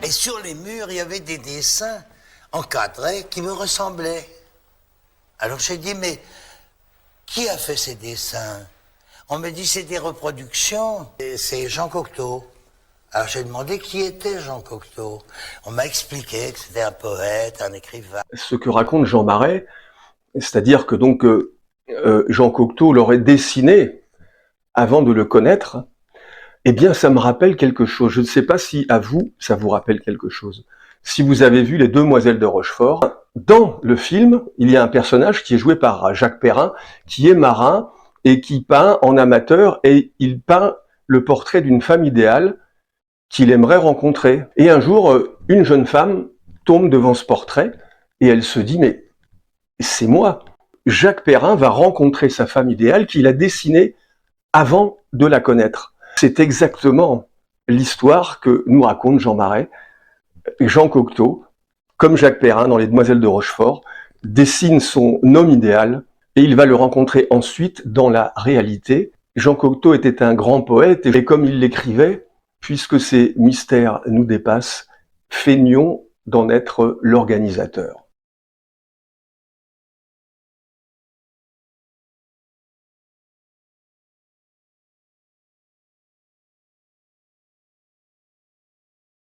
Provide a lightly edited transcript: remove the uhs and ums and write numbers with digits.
Et sur les murs, il y avait des dessins encadrés qui me ressemblaient. Alors j'ai dit, mais qui a fait ces dessins? On me dit, c'est des reproductions, et c'est Jean Cocteau. Alors j'ai demandé qui était Jean Cocteau. On m'a expliqué que c'était un poète, un écrivain. Ce que raconte Jean Marais, c'est-à-dire que donc Jean Cocteau l'aurait dessiné avant de le connaître, eh bien ça me rappelle quelque chose. Je ne sais pas si à vous, ça vous rappelle quelque chose. Si vous avez vu Les Demoiselles de Rochefort, dans le film, il y a un personnage qui est joué par Jacques Perrin, qui est marin et qui peint en amateur, et il peint le portrait d'une femme idéale qu'il aimerait rencontrer. Et un jour, une jeune femme tombe devant ce portrait et elle se dit « mais c'est moi ». Jacques Perrin va rencontrer sa femme idéale qu'il a dessinée avant de la connaître. C'est exactement l'histoire que nous raconte Jean Marais. Jean Cocteau, comme Jacques Perrin dans Les Demoiselles de Rochefort, dessine son homme idéal et il va le rencontrer ensuite dans la réalité. Jean Cocteau était un grand poète et comme il l'écrivait, puisque ces mystères nous dépassent, feignons d'en être l'organisateur.